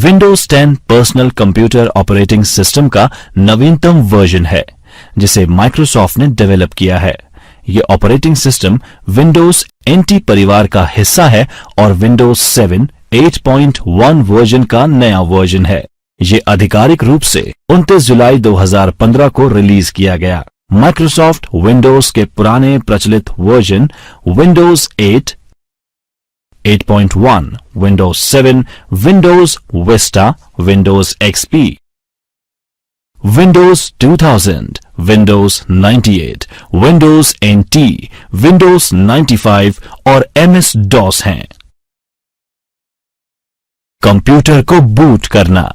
Windows 10 personal computer operating system का नवीनतम version है जिसे माइक्रोसॉफ्ट ने डेवलप किया है। ये ऑपरेटिंग सिस्टम विंडोज NT परिवार का हिस्सा है और विंडोज 7 8.1 वर्जन का नया वर्जन है। ये आधिकारिक रूप से 29 जुलाई 2015 को रिलीज किया गया। माइक्रोसॉफ्ट विंडोज के पुराने प्रचलित version Windows 8, 8.1, Windows 7, Windows Vista, Windows XP, Windows 2000, Windows 98, Windows NT, Windows 95 और MS-DOS हैं। कंप्यूटर को बूट करना।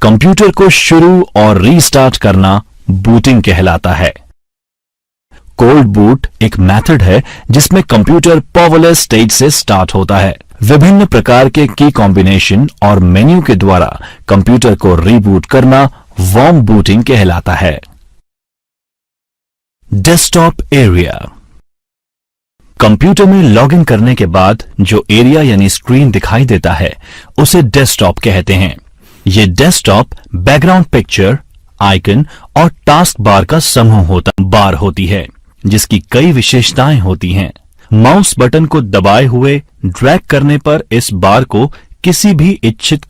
कंप्यूटर को शुरू और रीस्टार्ट करना बूटिंग कहलाता है। कोल्ड बूट एक मेथड है जिसमें कंप्यूटर पावरलेस स्टेट से स्टार्ट होता है। विभिन्न प्रकार के की कॉम्बिनेशन और मेन्यू के द्वारा कंप्यूटर को रीबूट करना वार्म बूटिंग कहलाता है। Desktop area. कंप्यूटर में लॉगिन करने के बाद जो एरिया यानी स्क्रीन दिखाई देता है उसे डेस्कटॉप कहते हैं। ये डेस्कटॉप बैकग्राउंड पिक्चर, आइकन और टास्क बार का समूह होती है जिसकी कई विशेषताएं होती हैं। माउस बटन को दबाए हुए ड्रैग करने पर इस बार को किसी भी इच्छित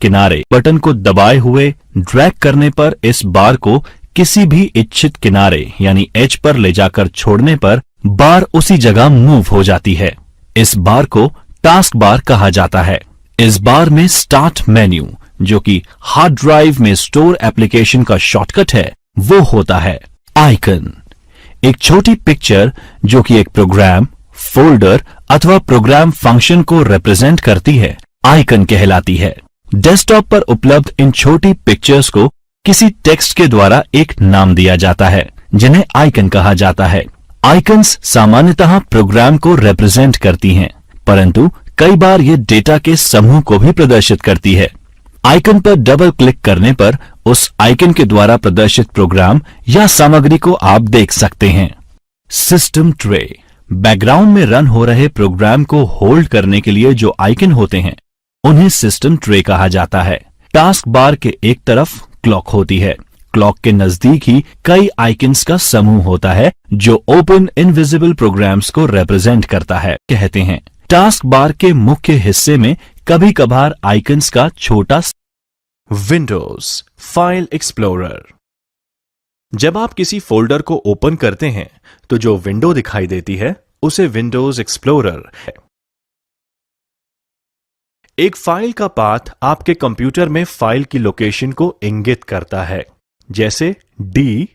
किनारे यानी एज पर ले जाकर छोड़ने पर बार उसी जगह मूव हो जाती है। इस बार को टास्क बार कहा जाता है। इस बार में स्टार्ट मेन्यू जो कि हार्ड ड्राइव में स्टोर एप्लीकेशन का शॉर्टकट है वो होता है। आइकन एक छोटी पिक्चर जो कि एक प्रोग्राम, फोल्डर अथवा प्रोग्राम फंक्शन को रिप्रेजेंट करती है आइकन कहलाती है। डेस्कटॉप पर उपलब्ध इन छोटी पिक्चर्स को किसी टेक्स्ट के द्वारा एक नाम दिया जाता है जिन्हें आइकन कहा जाता है। आइकन्स सामान्यतः प्रोग्राम को रिप्रेजेंट करती हैं, परंतु कई बार ये डेटा के समूह को भी प्रदर्शित करती है। आइकन पर डबल क्लिक करने पर उस आइकन के द्वारा प्रदर्शित प्रोग्राम या सामग्री को आप देख सकते हैं। सिस्टम ट्रे बैकग्राउंड में रन हो रहे प्रोग्राम को होल्ड करने के लिए जो आइकन होते हैं उन्हें सिस्टम ट्रे कहा जाता है। टास्क बार के एक तरफ क्लॉक होती है। क्लॉक के नजदीक ही कई आइकन्स का समूह होता है जो ओपन इनविजिबल प्रोग्राम्स को रिप्रेजेंट करता है कहते हैं। टास्क बार के मुख्य हिस्से में कभी कभार आइकन्स का छोटा विंडोज फाइल एक्सप्लोरर। जब आप किसी फोल्डर को ओपन करते हैं तो जो विंडो दिखाई देती है उसे विंडोज एक्सप्लोरर है। एक फाइल का पाथ आपके कंप्यूटर में फाइल की लोकेशन को इंगित करता है। जैसे डी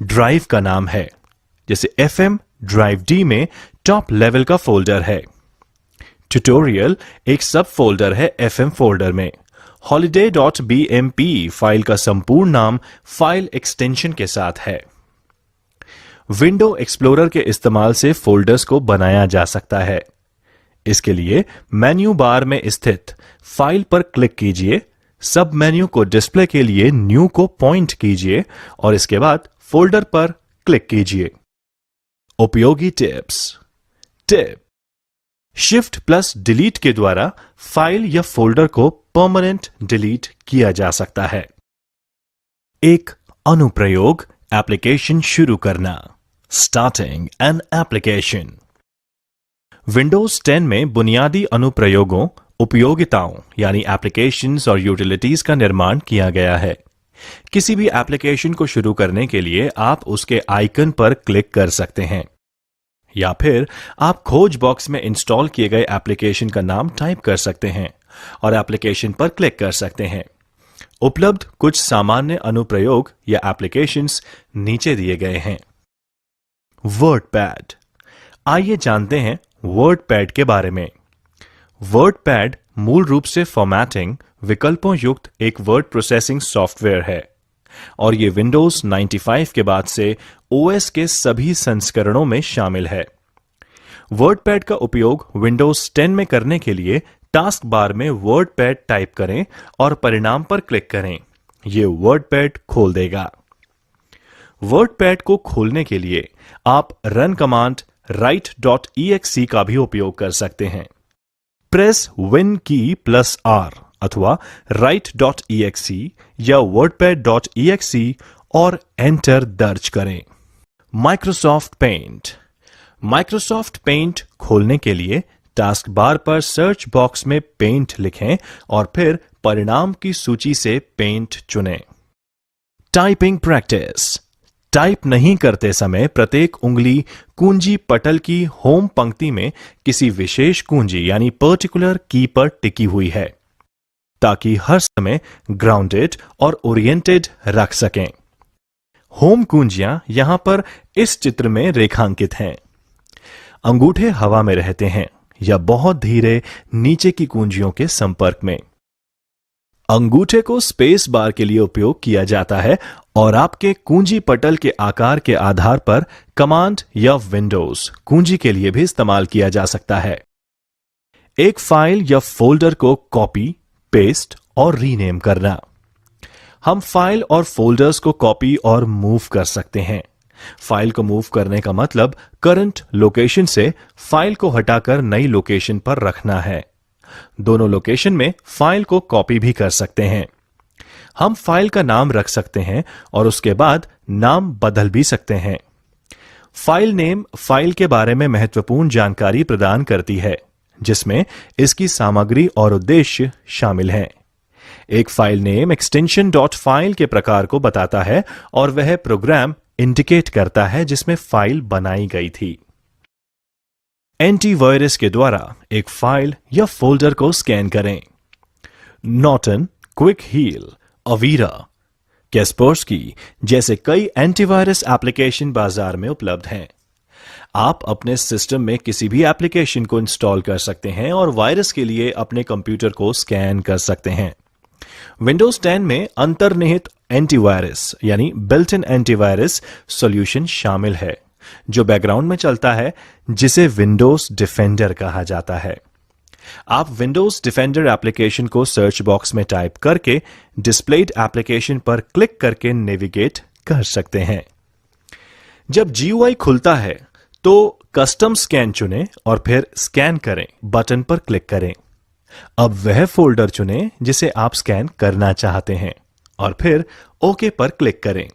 ड्राइव का नाम है, जैसे FM ड्राइव D में टॉप लेवल का फोल्डर है। ट्यूटोरियल एक सब फोल्डर है FM फोल्डर में। holiday.bmp फाइल का संपूर्ण नाम फाइल एक्सटेंशन के साथ है। विंडो एक्सप्लोरर के इस्तेमाल से फोल्डर्स को बनाया जा सकता है। इसके लिए मेन्यू बार में स्थित फाइल पर क्लिक कीजिए, सब मेन्यू को डिस्प्ले के लिए न्यू को पॉइंट कीजिए और इसके बाद फोल्डर पर क्लिक कीजिए। उपयोगी tips. Tip shift plus delete के द्वारा फाइल या फोल्डर को परमानेंट डिलीट किया जा सकता है। एक अनुप्रयोग एप्लीकेशन शुरू करना। Starting an application. विंडोज 10 में बुनियादी अनुप्रयोगों, उपयोगिताओं यानी एप्लीकेशंस और यूटिलिटीज का निर्माण किया गया है। किसी भी एप्लीकेशन को शुरू करने के लिए आप उसके आइकन पर क्लिक कर सकते हैं या फिर आप खोज बॉक्स में इंस्टॉल किए गए एप्लीकेशन का नाम टाइप कर सकते हैं और एप्लीकेशन पर क्लिक कर सकते हैं। उपलब्ध कुछ सामान्य अनुप्रयोग या एप्लीकेशंस नीचे दिए गए हैं। वर्डपैड। आइए जानते हैं वर्डपैड के बारे में। वर्डपैड मूल रूप से फॉर्मेटिंग विकल्पों युक्त एक वर्ड प्रोसेसिंग सॉफ्टवेयर है और ये विंडोज 95 के बाद से OS के सभी संस्करणों में शामिल है। वर्डपैड का उपयोग विंडोज 10 में करने के लिए टास्क बार में वर्डपैड टाइप करें और परिणाम पर क्लिक करें। यह वर्डपैड खोल देगा। वर्डपैड को खोलने के लिए आप रन कमांड write.exe का भी उपयोग कर सकते हैं। प्रेस विन की +R अथवा write.exe या wordpad.exe और एंटर दर्ज करें। Microsoft paint. माइक्रोसॉफ्ट पेंट खोलने के लिए टास्क बार पर सर्च बॉक्स में पेंट लिखें और फिर परिणाम की सूची से पेंट चुनें। Typing practice. टाइप नहीं करते समय प्रत्येक उंगली कुंजी पटल की होम पंक्ति में किसी विशेष कुंजी यानी पर्टिकुलर की पर टिकी हुई है, ताकि हर समय ग्राउंडेड और ओरिएंटेड रख सकें। होम कुंजियां यहां पर इस चित्र में रेखांकित हैं। अंगूठे हवा में रहते हैं या बहुत धीरे नीचे की कुंजियों के संपर्क में। अंगूठे को स्पेस बार के लिए उपयोग किया जाता है और आपके कुंजी पटल के आकार के आधार पर कमांड या विंडोज कुंजी के लिए भी इस्तेमाल किया जा सकता है। एक फाइल या फोल्डर को कॉपी, पेस्ट और रीनेम करना। हम फाइल और फोल्डर्स को कॉपी और मूव कर सकते हैं। फाइल को मूव करने का मतलब करंट लोकेशन से फाइल को हटाकर नई लोकेशन पर रखना है। दोनों लोकेशन में फाइल को कॉपी भी कर सकते हैं। हम फाइल का नाम रख सकते हैं और उसके बाद नाम बदल भी सकते हैं। फाइल नेम फाइल के बारे में महत्वपूर्ण जानकारी प्रदान करती है, जिसमें इसकी सामग्री और उद्देश्य शामिल हैं। एक file name extension dot file के प्रकार को बताता है और वह प्रोग्राम इंडिकेट करता है जिसमें फाइल बनाई गई थी। एंटीवायरस के द्वारा एक फाइल या फोल्डर को स्कैन करें। नॉर्टन, क्विक हील, अवीरा, कैस्पर्स्की जैसे कई एंटीवायरस एप्लीकेशन बाजार में उपलब्ध हैं। आप अपने सिस्टम में किसी भी एप्लीकेशन को इंस्टॉल कर सकते हैं और वायरस के लिए अपने कंप्यूटर को स्कैन कर सकते हैं। विंडोज 10 में अंतर्निहित एंटीवायरस यानी बिल्ट इन एंटीवायरस सॉल्यूशन शामिल है, जो बैकग्राउंड में चलता है, जिसे विंडोज डिफेंडर कहा जाता है। आप विंडोज डिफेंडर एप्लीकेशन को सर्च बॉक्स में टाइप करके डिस्प्लेड एप्लीकेशन पर क्लिक करके नेविगेट कर सकते हैं। जब GUI खुलता है तो कस्टम स्कैन चुनें और फिर स्कैन करें बटन पर क्लिक करें। अब वह फोल्डर चुनें जिसे आप स्कैन करना चाहते हैं और फिर ओके पर क्लिक करें।